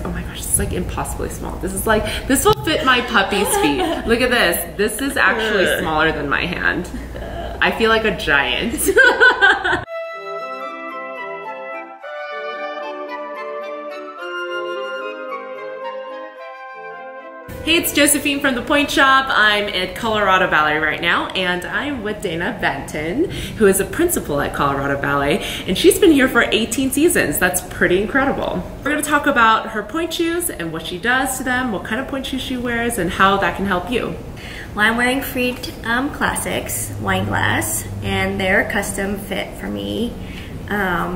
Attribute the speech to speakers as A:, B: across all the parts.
A: Oh my gosh, it's like impossibly small. This will fit my puppy's feet. Look at this. This is actually smaller than my hand. I feel like a giant. Hey, it's Josephine from the Pointe shop. I'm at Colorado Ballet right now, and I'm with Dana Benton, who is a principal at Colorado Ballet, and she's been here for 18 seasons. That's pretty incredible. We're gonna talk about her pointe shoes and what she does to them, what kind of pointe shoes she wears, and how that can help you.
B: Well, I'm wearing Freed Classics wine glass, and they're custom fit for me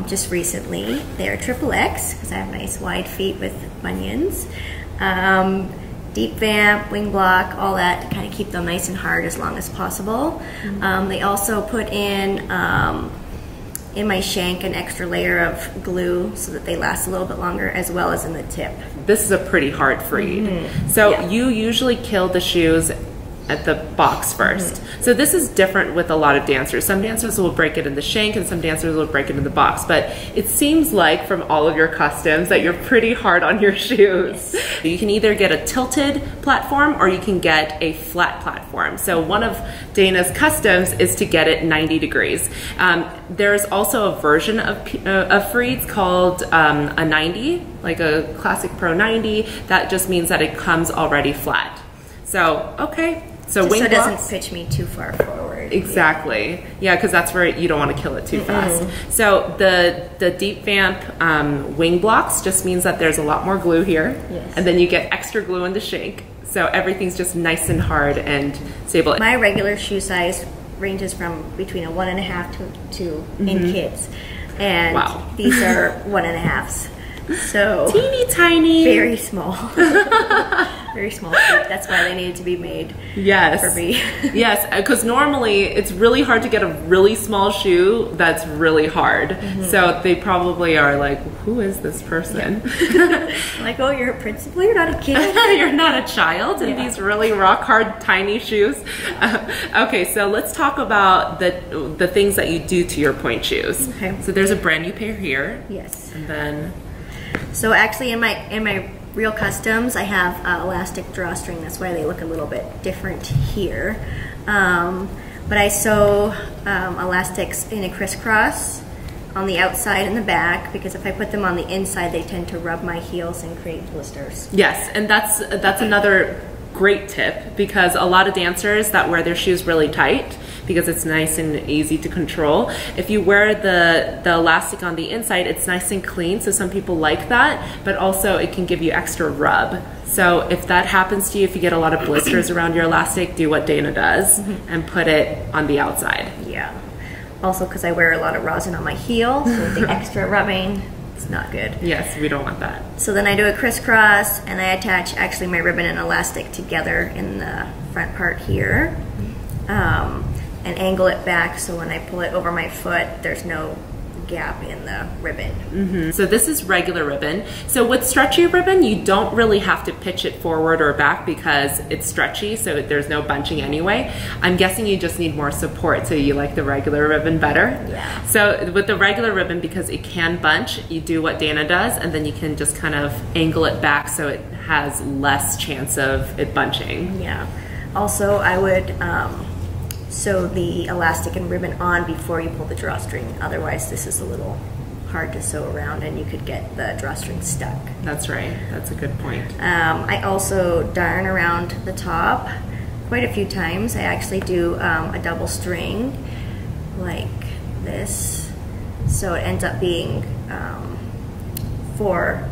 B: just recently. They're XXX, because I have nice wide feet with bunions. Deep vamp, wing block, all that to kind of keep them nice and hard as long as possible. They also put in my shank an extra layer of glue so that they last a little bit longer, as well as in the tip.
A: This is a pretty hard Freed. So you usually kill the shoes at the box first. So this is different with a lot of dancers. Some dancers will break it in the shank and some dancers will break it in the box, but it seems like from all of your customs that you're pretty hard on your shoes.
B: Yes.
A: You can either get a tilted platform or you can get a flat platform. So one of Dana's customs is to get it 90 degrees. There's also a version of Freeds called a 90, like a Classic Pro 90. That just means that it comes already flat. So, okay. So
B: just
A: wing
B: so it
A: blocks
B: doesn't pitch me too far forward.
A: Exactly. Yeah, because that's where you don't want to kill it too fast. So the deep vamp wing blocks just means that there's a lot more glue here.
B: Yes. And
A: then you get extra glue in the shank. So everything's just nice and hard and stable.
B: My regular shoe size ranges from between a 1.5 to 2 in kids. And these are 1.5s. So
A: teeny tiny.
B: Very small. Very small feet. That's why they needed to be made for me.
A: Yes, because normally it's really hard to get a really small shoe that's really hard. So they probably are like, who is this person?
B: Like, oh, you're a principal? You're not a kid?
A: You're not a child in these really rock hard tiny shoes? Okay, so let's talk about the things that you do to your pointe shoes.
B: Okay.
A: So there's a brand new pair here.
B: Yes.
A: And then...
B: So actually in my real customs, I have elastic drawstring. That's why they look a little bit different here. But I sew elastics in a crisscross on the outside and the back, because if I put them on the inside, they tend to rub my heels and create blisters.
A: Yes, and that's another great tip, because a lot of dancers that wear their shoes really tight because it's nice and easy to control. If you wear the elastic on the inside, it's nice and clean, so some people like that, but also it can give you extra rub. So if that happens to you, if you get a lot of blisters around your elastic, do what Dana does and put it on the outside.
B: Yeah. Also, because I wear a lot of rosin on my heel, so the extra rubbing, it's not good.
A: Yes, we don't want that.
B: So then I do a crisscross, and I attach actually my ribbon and elastic together in the front part here, and angle it back so when I pull it over my foot, there's no gap in the ribbon.
A: So this is regular ribbon. So with stretchy ribbon, you don't really have to pitch it forward or back because it's stretchy, so there's no bunching anyway. I'm guessing you just need more support, so you like the regular ribbon better.
B: Yeah.
A: So with the regular ribbon, because it can bunch, you do what Dana does, and then you can just kind of angle it back so it has less chance of it bunching.
B: Yeah. Also, I would sew the elastic and ribbon on before you pull the drawstring. Otherwise, this is a little hard to sew around and you could get the drawstring stuck.
A: That's right. That's a good point.
B: I also darn around the top quite a few times. I actually do a double string like this. So it ends up being 4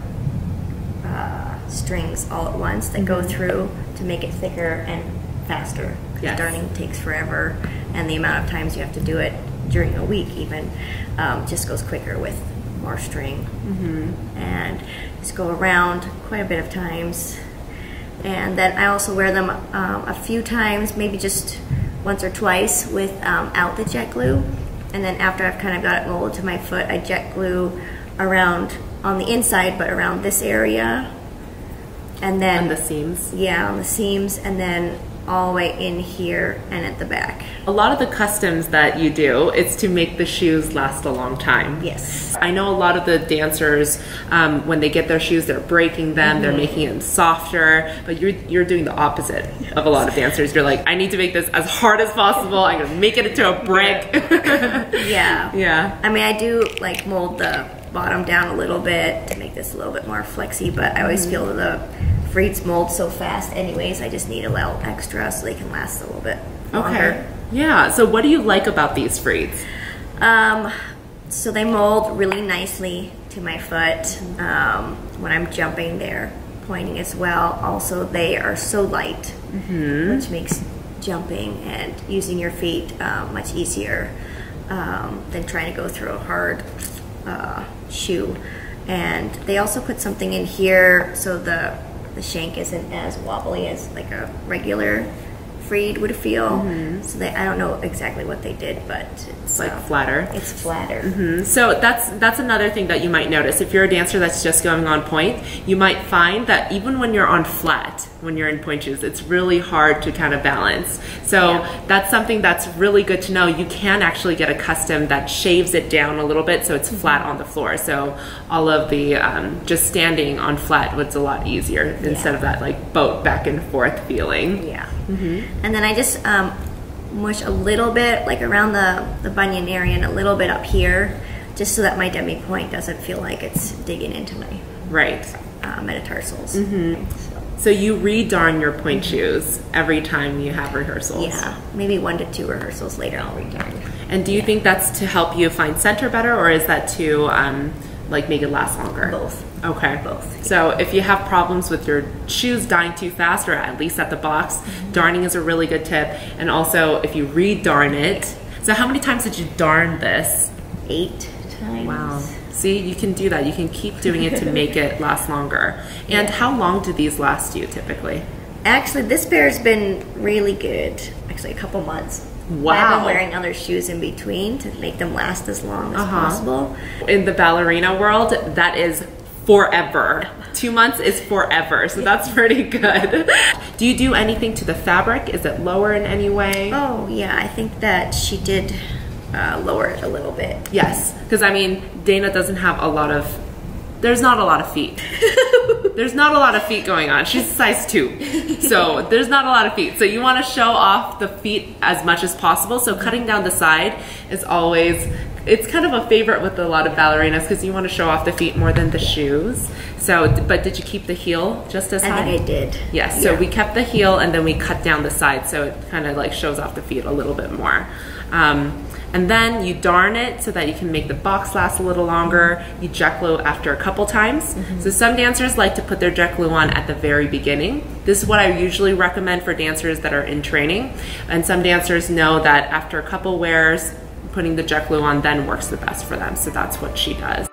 B: strings all at once that go through to make it thicker and faster.
A: Yes.
B: Darning takes forever, and the amount of times you have to do it during a week even just goes quicker with more string. And just go around quite a bit of times. And then I also wear them a few times, maybe just once or twice without the jet glue. And then after I've kind of got it molded to my foot, I jet glue around on the inside, but around this area. And then
A: on the seams.
B: Yeah, on the seams, and then all the way in here and at the back.
A: A lot of the customs that you do, it's to make the shoes last a long time.
B: Yes.
A: I know a lot of the dancers, when they get their shoes, they're breaking them, they're making them softer, but you're doing the opposite of a lot of dancers. You're like, I need to make this as hard as possible. I'm gonna make it into a brick.
B: Yeah.
A: Yeah.
B: I mean, I do like mold the bottom down a little bit to make this a little bit more flexy, but I always feel the frieds mold so fast anyways. I just need a little extra so they can last a little bit longer.
A: Okay. Yeah. So what do you like about these frieds?
B: So they mold really nicely to my foot. When I'm jumping, they're pointing as well. Also, they are so light, which makes jumping and using your feet much easier than trying to go through a hard shoe. And they also put something in here so the shank isn't as wobbly as like a regular fried would feel. So I don't know exactly what they did, but it's
A: like flatter.
B: It's flatter.
A: So that's another thing that you might notice. If you're a dancer that's just going on pointe, you might find that even when you're on flat, when you're in pointe shoes, it's really hard to kind of balance. So that's something that's really good to know. You can actually get a custom that shaves it down a little bit so it's flat on the floor. So all of the just standing on flat was a lot easier instead of that like boat back and forth feeling.
B: Yeah. And then I just mush a little bit like around the bunion area and a little bit up here, just so that my demi pointe doesn't feel like it's digging into my metatarsals.
A: So you redarn your pointe shoes every time you have rehearsals?
B: Yeah, maybe 1 to 2 rehearsals later I'll redarn.
A: And do you think that's to help you find center better, or is that to like make it last longer?
B: Both.
A: Okay.
B: Both.
A: So if you have problems with your shoes dying too fast, or at least at the box, darning is a really good tip. And also if you redarn it, so how many times did you darn this?
B: 8 times.
A: Wow. See, you can do that. You can keep doing it to make it last longer. And how long do these last you typically?
B: Actually, this pair's been really good. Actually, a couple months.
A: Wow.
B: I've been wearing other shoes in between to make them last as long as possible.
A: In the ballerina world, that is forever. 2 months is forever, so that's pretty good. Do you do anything to the fabric? Is it lower in any way?
B: Oh, yeah, I think that she did lower it a little bit.
A: Yes, because I mean, Dana doesn't have a lot of, there's not a lot of feet. There's not a lot of feet going on. She's a size 2. So there's not a lot of feet. So you want to show off the feet as much as possible. So cutting down the side is always, it's kind of a favorite with a lot of ballerinas because you want to show off the feet more than the shoes. So, but did you keep the heel just as high?
B: I think I did.
A: Yes, so we kept the heel and then we cut down the side so it kind of like shows off the feet a little bit more. And then you darn it so that you can make the box last a little longer. You jet glue after a couple times. So some dancers like to put their jet glue on at the very beginning. This is what I usually recommend for dancers that are in training. And some dancers know that after a couple wears, putting the jet glue on then works the best for them. So that's what she does.